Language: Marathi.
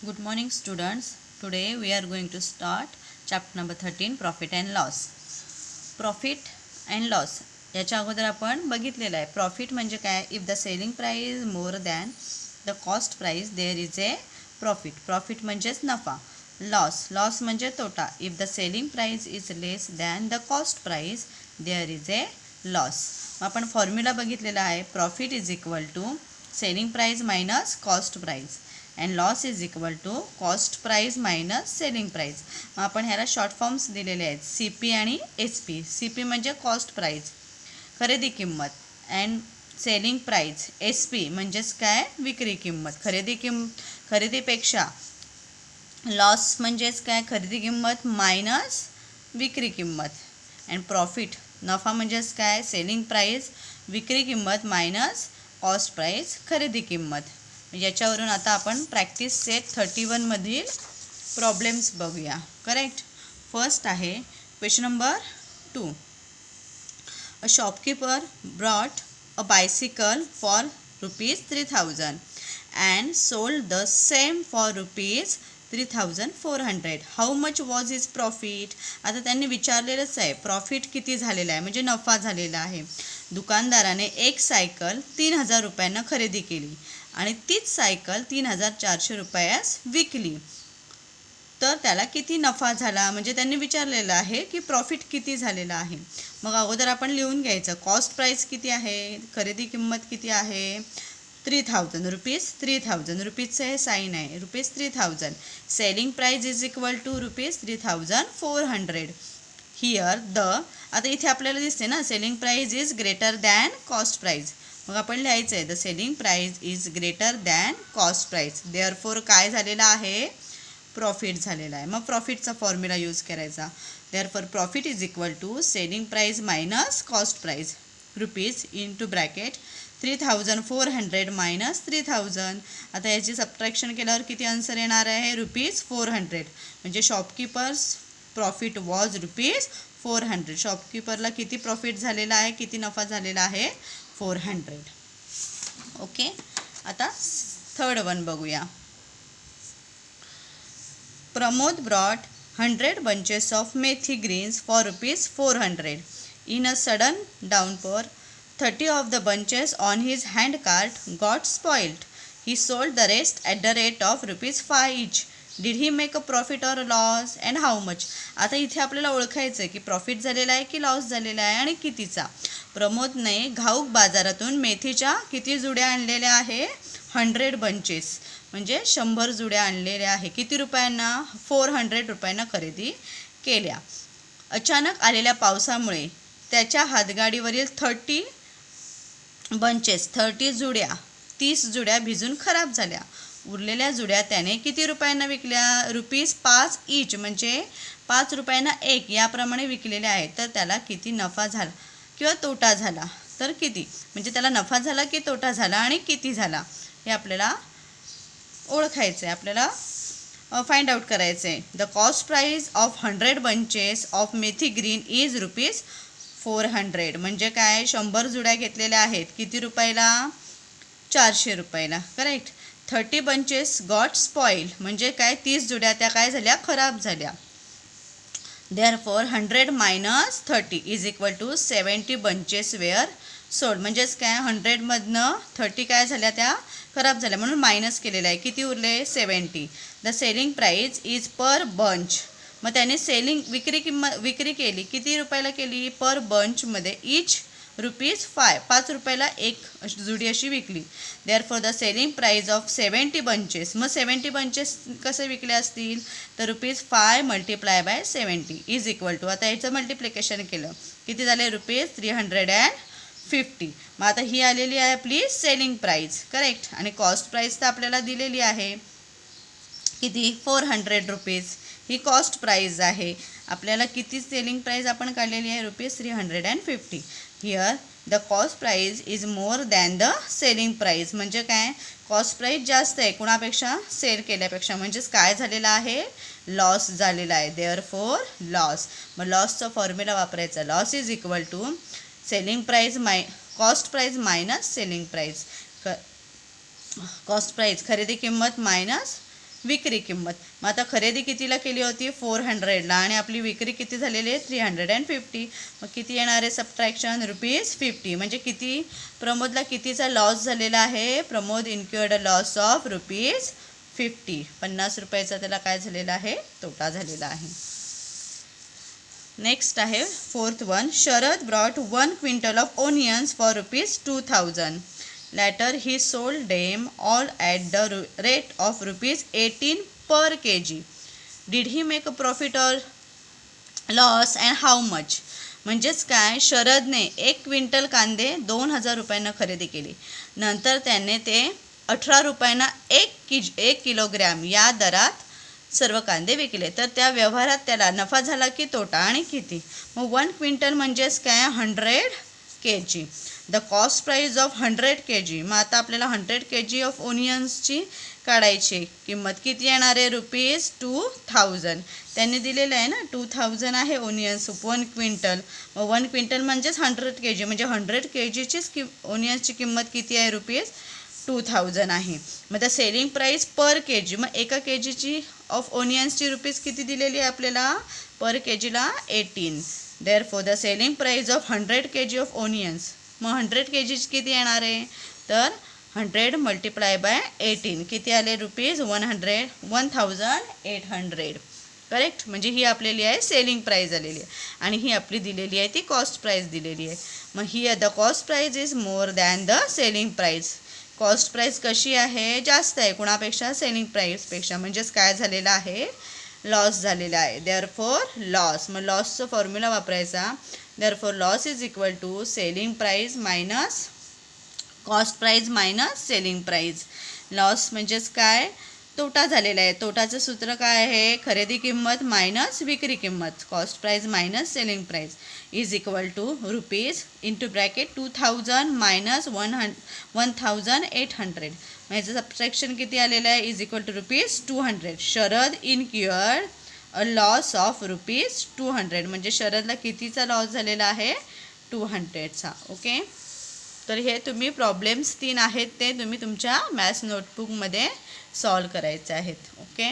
Good morning students. Today we are going to start chapter number 13 profit and loss. Profit and loss याच्या अगोदर आपण बघितलेलं आहे. प्रॉफिट म्हणजे काय? If the selling price more than the cost price there is a profit. Profit म्हणजेच नफा. लॉस म्हणजे तोटा. If the selling price is less than the cost price there is a loss. आपण फॉर्म्युला बघितलेला आहे. Profit is equal to selling price minus cost price and loss is equal to cost price minus selling price. मग आपण ह्याला शॉर्ट फॉर्म्स दिलेले आहेत, सी पी आणि एस पी. सी पी म्हणजे कॉस्ट प्राइस, खरेदी किंमत, and selling price S P म्हणजेच काय? विक्री किंमत. खरेदीपेक्षा लॉस म्हणजेच काय? खरेदी किंमत मायनस विक्री किंमत. अँड प्रॉफिट नफा म्हणजेच काय? सेलिंग प्राइस विक्री किंमत मायनस कॉस्ट प्राइस खरेदी किंमत. याच्यावरून आता आपण प्रॅक्टिस सेट 31 मधील प्रॉब्लेम्स बघूया. करेक्ट. फर्स्ट आहे question number 2. A shopkeeper brought a bicycle for ₹3,000 and sold the same for ₹3,400. How much was his profit. आता त्यांनी विचारलेलंच आहे प्रॉफिट किती झालेला आहे, म्हणजे नफा झालेला आहे. दुकानदाराने एक सायकल 3,000 रुपयांना खरेदी केली आणि तीच सायकल 3,400 रुपयास विकली, तर त्याला किती नफा झाला, म्हणजे त्यांनी विचारलेलं आहे की प्रॉफिट किती झालेला आहे. मग अगोदर आपण लिहून घ्यायचं. कॉस्ट प्राईस किती आहे, खरेदी किंमत किती आहे? 3,000 रुपीज. 3,000 रुपीजचं हे साईन आहे, ₹3,000. Selling price is equal to ₹3,400. Here the, आता इथे आपल्याला दिसते ना, selling price is greater than cost price. मग आपण लिहायचं आहे the selling price is greater than cost price. Therefore काय झालेलं आहे? प्रॉफिट झालेला आहे. मग प्रॉफिटचा फॉर्म्युला यूज करायचा. Therefore profit is equal to selling price minus cost price rupees into bracket 3,400 minus 3,000. आता याची सबट्रॅक्शन केल्यावर किती आन्सर येणार आहे? ₹400. म्हणजे शॉपकीपर्स प्रॉफिट वॉज ₹400. शॉपकीपरला किती प्रॉफिट झालेला आहे, किती नफा झालेला आहे? 400. ओके. आता थर्ड वन बघूया. Pramod brought 100 bunches of methi greens for ₹400. In a sudden downpour, 30 of the bunches on his handcart got spoiled. He sold the rest at the rate of ₹5 each. Did he make a profit or a loss and how much? आता इथे आपल्याला ओळखायचं आहे की प्रॉफिट झालेला आहे की लॉस झालेला आहे आणि कितीचा. प्रमोदने घाऊक बाजारातून मेथीच्या किती जुड्या आणलेल्या आहे? 100 bunches, म्हणजे 100 जुड्या आणलेल्या आहे. किती रुपयांना? 400 रुपयांना खरेदी केल्या. अचानक आलेल्या पावसामुळे त्याच्या हातगाडीवरील 30 जुड्या 30 जुड्या भिजून खराब झाल्या. उरलेल्या जुड्या त्याने किती रुपयांना विकल्या? ₹5 ईच, म्हणजे 5 रुपयांना एक याप्रमाणे विकलेल्या आहेत. तर त्याला किती नफा झाला किंवा तोटा झाला, तर किती, म्हणजे त्याला नफा झाला की तोटा झाला आणि किती झाला हे आपल्याला ओळखायचं आहे, आपल्याला फाइंड आउट करायचं आहे. The cost price of 100 bunches of methi green is ₹400. म्हणजे काय? 100 जुड्या घेतलेल्या आहेत. किती रुपयाला? 400 रुपयाला. करेक्ट. 30 bunches गॉट स्पॉइल, म्हणजे काय? 30 जुड्या त्या काय झाल्या? खराब झाल्या. Therefore 100 minus 30 is equal to 70 bunches were sold. म्हणजेच काय? 100 मधनं 30 काय झाल्या? त्या खराब झाल्या, म्हणून मायनस केलेलं आहे. किती उरले? 70. The selling price is per bunch. मग त्याने विक्री केली. किती रुपयाला केली? पर बंचमध्ये इच ₹5. 5 रुपयाला एक जुडी अशी विकली. Therefore the selling price of 70 bunches. मग 70 bunches कसे विकले असतील? तर ₹5 multiply by 70 is equal to, आता याचं मल्टिप्लिकेशन केलं किती झाले? ₹350. मग आता ही आलेली आहे आपली सेलिंग प्राईज. करेक्ट. आणि कॉस्ट प्राईज तर आपल्याला दिलेली आहे किती? ₹400. ही कॉस्ट प्राईज आहे. आपल्याला किती सेलिंग प्राईज आपण काढलेली आहे? ₹350. Here the cost price is more than the selling price. म्हणजे काय? कॉस्ट प्राईज जास्त आहे कुणापेक्षा? सेल केल्यापेक्षा. म्हणजेच काय झालेलं आहे? लॉस झालेला आहे. Therefore loss. मग लॉसचा फॉर्म्युला वापरायचा. Loss is equal to selling price cost price minus selling price. Cost price खरेदी किंमत मायनस विक्री किंमत. मग आता खरेदी कितीला केली होती 400ला आणि आपली विक्री किती झालेली आहे 350. मग किती येणार आहे सबट्रॅक्शन ₹50. म्हणजे किती प्रमोदला कितीचा लॉस झालेला आहे. Pramod incurred a loss of ₹50. 50 रुपयाचा त्याला काय झालेला आहे तोटा झालेला आहे. नेक्स्ट आहे 4th one. Sharad brought 1 quintal of onions for ₹2000. Later he sold them all at the rate of ₹18 per kg. Did he make a profit or loss and how much? म्हणजेच काय शरदने 1 क्विंटल कांदे 2000 रुपयांना खरेदी केली. नंतर त्याने ते 18 रुपयांना 1 किलोग्रॅम या दरात सर्व कांदे विकले. तर त्या व्यवहारात त्याला नफा झाला की तोटा आणि किती. मग 1 क्विंटल म्हणजेच काय 100 kg. The cost price of 100 kg. मग आता आपल्याला 100 kg ऑफ ओनियन्सची काढायची किंमत किती येणार आहे ₹2000. त्यांनी दिलेलं आहे ना 2000 आहे ओनियन्स 1 क्विंटल. मग 1 क्विंटल म्हणजेच 100 kg म्हणजे 100 kgचीच ओनियन्सची किंमत किती आहे ₹2000 आहे. मग त्या सेलिंग प्राईस पर kg. मग एका kgची ऑफ ओनियन्सची रुपीज किती दिलेली आहे आपल्याला पर kgला 18. Therefore the selling price of 100 kg of onions. मग 100 kg किती येणार आहे तर 100 मल्टिप्लाय बाय 18 किती आले ₹1800. करेक्ट. म्हणजे ही आपल्याली आहे सेलिंग प्राईस आलेली आहे आणि ही आपली दिलेली आहे ती कॉस्ट प्राईस दिलेली आहे. मग ही the cost price is more than the selling price. Cost price कशी आहे जास्त आहे कुणापेक्षा सेलिंग प्राईसपेक्षा. म्हणजेच काय झालेलं आहे लॉस झालेला आहे. Therefore loss. मग लॉसचं फॉर्म्युला वापरायचा. Therefore loss is equal to selling price minus cost price minus selling price. Loss म्हणजेच काय तोटा झालेला आहे. तोटाचं सूत्र काय आहे खरेदी किंमत मायनस विक्री किंमत. Cost price minus selling price is equal to rupees into bracket 2000 minus 1800. याचं सबट्रॅक्शन किती आलेलं आहे is equal to ₹200. Sharad incurred a loss of ₹200. म्हणजे शरदला कितीचा लॉस झालेला आहे 200चा. ओके. तर हे तुम्ही प्रॉब्लेम्स 3 आहेत ते तुम्ही तुमच्या मॅथ्स नोटबुकमध्ये सॉल्व करायचे आहेत. ओके.